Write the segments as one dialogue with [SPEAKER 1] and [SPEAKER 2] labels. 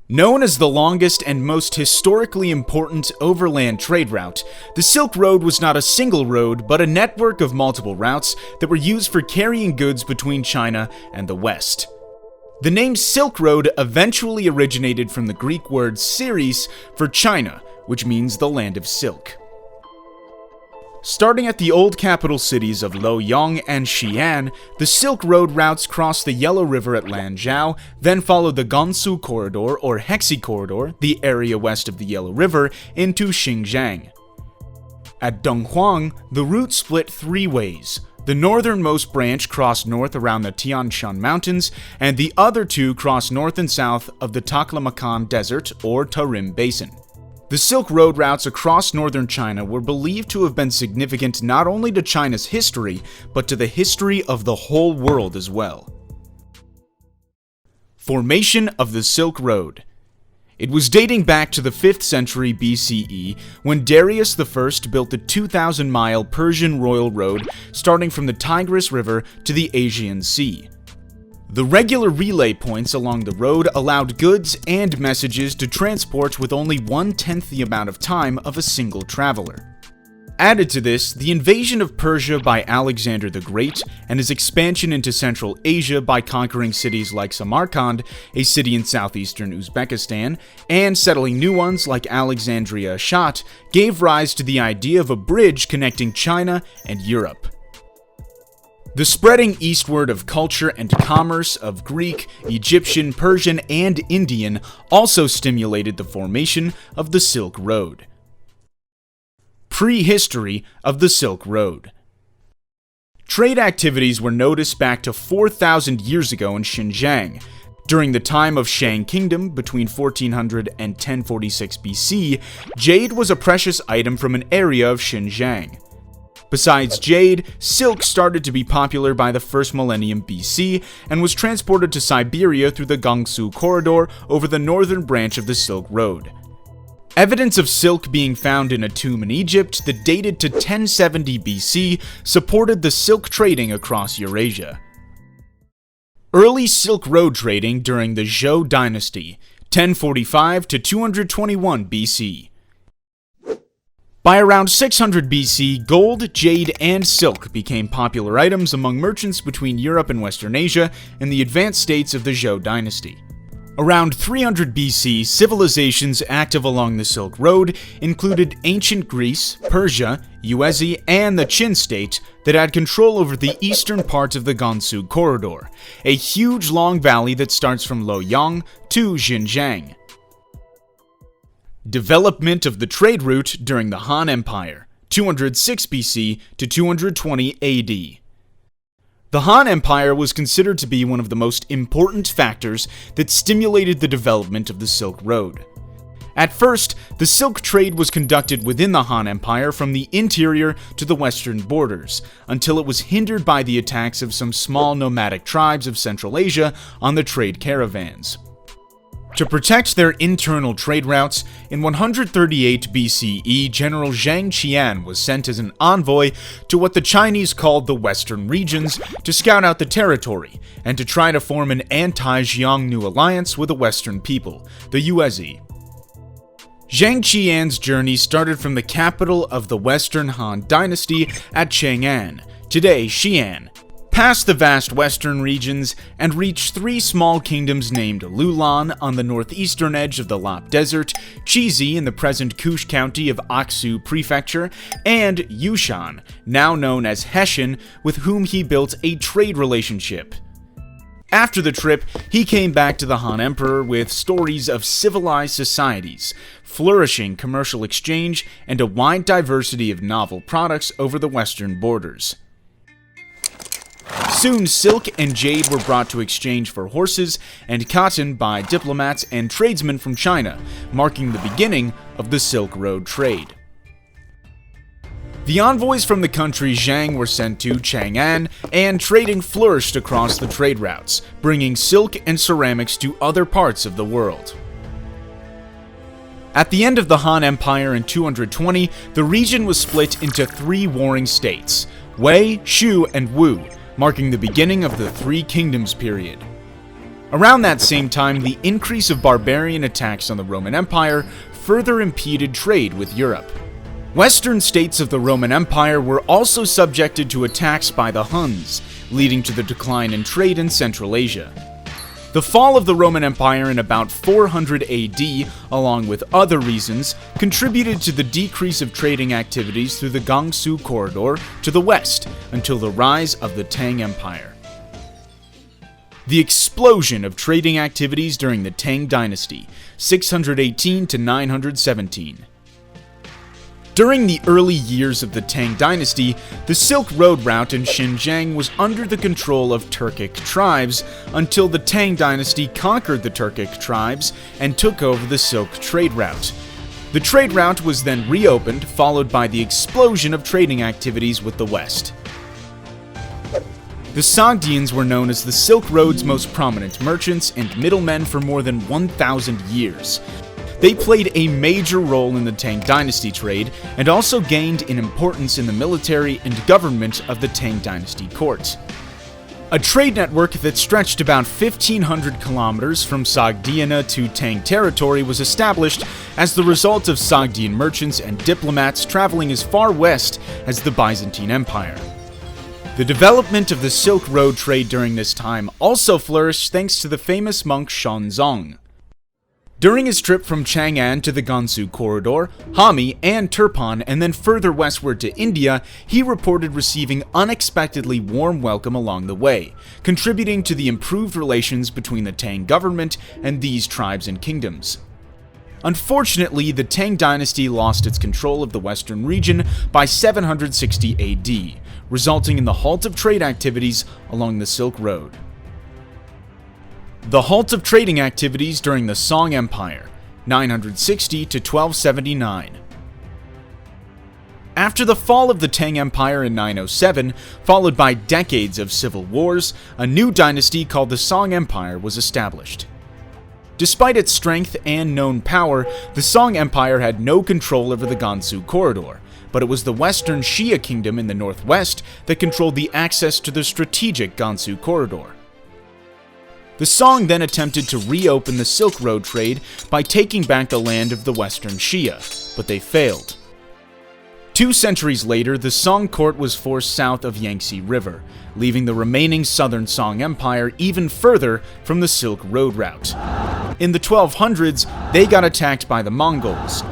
[SPEAKER 1] Known as the longest and most historically important overland trade route, the Silk Road was not a single road, but a network of multiple routes that were used for carrying goods between China and the West. The name Silk Road eventually originated from the Greek word Syris for China, which means the land of silk. Starting at the old capital cities of Luoyang and Xi'an, the Silk Road routes cross the Yellow River at Lanzhou, then follow the Gansu Corridor or Hexi Corridor, the area west of the Yellow River, into Xinjiang. At Donghuang, the route split three ways. The northernmost branch crossed north around the Tian Shan Mountains, and the other two crossed north and south of the Taklamakan Desert or Tarim Basin. The Silk Road routes across northern China were believed to have been significant not only to China's history, but to the history of the whole world as well. Formation of the Silk Road. It was dating back to the 5th century BCE when Darius I built the 2,000-mile Persian Royal Road starting from the Tigris River to the Aegean Sea. The regular relay points along the road allowed goods and messages to transport with only 1/10 the amount of time of a single traveler. Added to this, the invasion of Persia by Alexander the Great and his expansion into Central Asia by conquering cities like Samarkand, a city in southeastern Uzbekistan, and settling new ones like Alexandria Ashat, gave rise to the idea of a bridge connecting China and Europe. The spreading eastward of culture and commerce of Greek, Egyptian, Persian, and Indian also stimulated the formation of the Silk Road. Prehistory of the Silk Road. Trade activities were noticed back to 4,000 years ago in Xinjiang. During the time of Shang Kingdom, between 1400 and 1046 BC, jade was a precious item from an area of Xinjiang. Besides jade, silk started to be popular by the 1st millennium BC and was transported to Siberia through the Gansu Corridor over the northern branch of the Silk Road. Evidence of silk being found in a tomb in Egypt that dated to 1070 BC supported the silk trading across Eurasia. Early Silk Road trading during the Zhou Dynasty, 1045 to 221 BC. By around 600 BC, gold, jade, and silk became popular items among merchants between Europe and Western Asia in the advanced states of the Zhou Dynasty. Around 300 BC, civilizations active along the Silk Road included ancient Greece, Persia, Yuezhi, and the Qin state that had control over the eastern part of the Gansu Corridor, a huge long valley that starts from Luoyang to Xinjiang. Development of the trade route during the Han Empire, 206 BC to 220 AD. The Han Empire was considered to be one of the most important factors that stimulated the development of the Silk Road. At first, the silk trade was conducted within the Han Empire from the interior to the western borders, until it was hindered by the attacks of some small nomadic tribes of Central Asia on the trade caravans. To protect their internal trade routes, in 138 BCE, General Zhang Qian was sent as an envoy to what the Chinese called the Western regions to scout out the territory and to try to form an anti-Xiongnu alliance with the Western people, the Yuezhi. Zhang Qian's journey started from the capital of the Western Han Dynasty at Chang'an, today Xi'an, past the vast western regions, and reached three small kingdoms named Lulan on the northeastern edge of the Lop Desert, Chizi in the present Kush County of Aksu Prefecture, and Yushan, now known as Hessian, with whom he built a trade relationship. After the trip, he came back to the Han Emperor with stories of civilized societies, flourishing commercial exchange, and a wide diversity of novel products over the western borders. Soon, silk and jade were brought to exchange for horses and cotton by diplomats and tradesmen from China, marking the beginning of the Silk Road trade. The envoys from the country Zhang were sent to Chang'an, and trading flourished across the trade routes, bringing silk and ceramics to other parts of the world. At the end of the Han Empire in 220, the region was split into three warring states, Wei, Shu, and Wu, marking the beginning of the Three Kingdoms period. Around that same time, the increase of barbarian attacks on the Roman Empire further impeded trade with Europe. Western states of the Roman Empire were also subjected to attacks by the Huns, leading to the decline in trade in Central Asia. The fall of the Roman Empire in about 400 AD, along with other reasons, contributed to the decrease of trading activities through the Gansu corridor to the west until the rise of the Tang Empire. The explosion of trading activities during the Tang Dynasty, 618 to 917. During the early years of the Tang Dynasty, the Silk Road route in Xinjiang was under the control of Turkic tribes until the Tang Dynasty conquered the Turkic tribes and took over the Silk trade route. The trade route was then reopened, followed by the explosion of trading activities with the West. The Sogdians were known as the Silk Road's most prominent merchants and middlemen for more than 1,000 years. They played a major role in the Tang Dynasty trade and also gained in importance in the military and government of the Tang Dynasty court. A trade network that stretched about 1,500 kilometers from Sogdiana to Tang territory was established as the result of Sogdian merchants and diplomats traveling as far west as the Byzantine Empire. The development of the Silk Road trade during this time also flourished thanks to the famous monk Xuanzang. During his trip from Chang'an to the Gansu corridor, Hami, and Turpan, and then further westward to India, he reported receiving unexpectedly warm welcome along the way, contributing to the improved relations between the Tang government and these tribes and kingdoms. Unfortunately, the Tang dynasty lost its control of the western region by 760 AD, resulting in the halt of trade activities along the Silk Road. The halt of trading activities during the Song Empire, 960 to 1279. After the fall of the Tang Empire in 907, followed by decades of civil wars, a new dynasty called the Song Empire was established. Despite its strength and known power, the Song Empire had no control over the Gansu corridor, but it was the Western Xia kingdom in the northwest that controlled the access to the strategic Gansu corridor. The Song then attempted to reopen the Silk Road trade by taking back the land of the Western Xia, but they failed. 2 centuries later, the Song court was forced south of Yangtze River, leaving the remaining southern Song Empire even further from the Silk Road route. In the 1200s, they got attacked by the Mongols.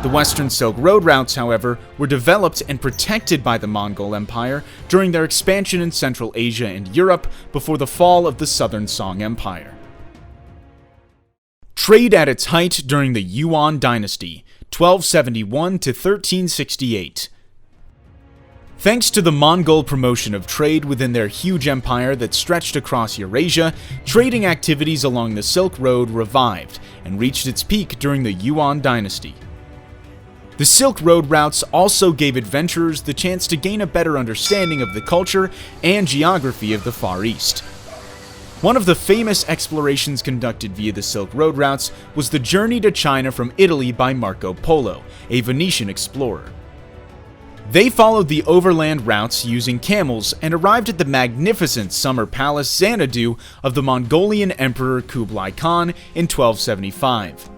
[SPEAKER 1] The Western Silk Road routes, however, were developed and protected by the Mongol Empire during their expansion in Central Asia and Europe before the fall of the Southern Song Empire. Trade at its height during the Yuan Dynasty, 1271 to 1368. Thanks to the Mongol promotion of trade within their huge empire that stretched across Eurasia, trading activities along the Silk Road revived and reached its peak during the Yuan Dynasty. The Silk Road routes also gave adventurers the chance to gain a better understanding of the culture and geography of the Far East. One of the famous explorations conducted via the Silk Road routes was the journey to China from Italy by Marco Polo, a Venetian explorer. They followed the overland routes using camels and arrived at the magnificent summer palace Xanadu of the Mongolian Emperor Kublai Khan in 1275.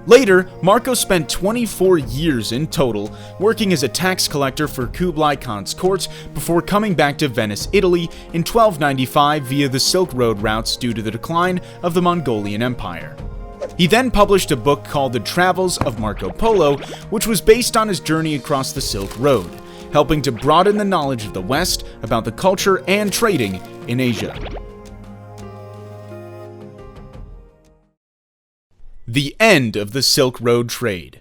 [SPEAKER 1] Later, Marco spent 24 years in total working as a tax collector for Kublai Khan's court before coming back to Venice, Italy in 1295 via the Silk Road routes due to the decline of the Mongolian Empire. He then published a book called The Travels of Marco Polo, which was based on his journey across the Silk Road, helping to broaden the knowledge of the West about the culture and trading in Asia. The end of the Silk Road trade.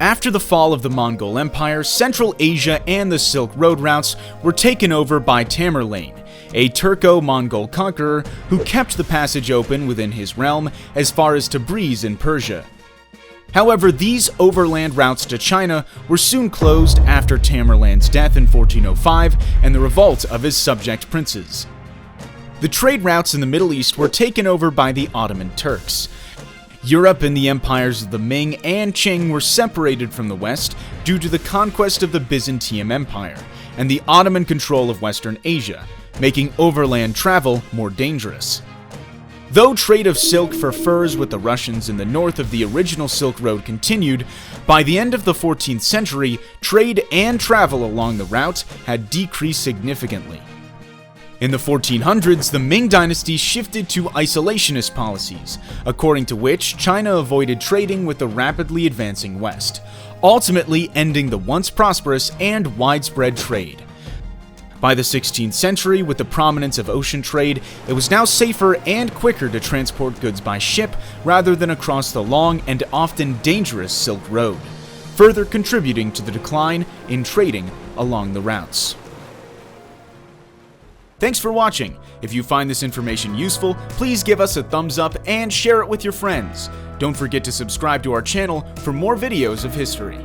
[SPEAKER 1] After the fall of the Mongol Empire, Central Asia and the Silk Road routes were taken over by Tamerlane, a Turco-Mongol conqueror who kept the passage open within his realm as far as Tabriz in Persia. However, these overland routes to China were soon closed after Tamerlane's death in 1405 and the revolt of his subject princes. The trade routes in the Middle East were taken over by the Ottoman Turks. Europe and the empires of the Ming and Qing were separated from the West due to the conquest of the Byzantium Empire and the Ottoman control of Western Asia, making overland travel more dangerous. Though trade of silk for furs with the Russians in the north of the original Silk Road continued, by the end of the 14th century, trade and travel along the route had decreased significantly. In the 1400s, the Ming Dynasty shifted to isolationist policies, according to which China avoided trading with the rapidly advancing West, ultimately ending the once prosperous and widespread trade. By the 16th century, with the prominence of ocean trade, it was now safer and quicker to transport goods by ship rather than across the long and often dangerous Silk Road, further contributing to the decline in trading along the routes. Thanks for watching. If you find this information useful, please give us a thumbs up and share it with your friends. Don't forget to subscribe to our channel for more videos of history.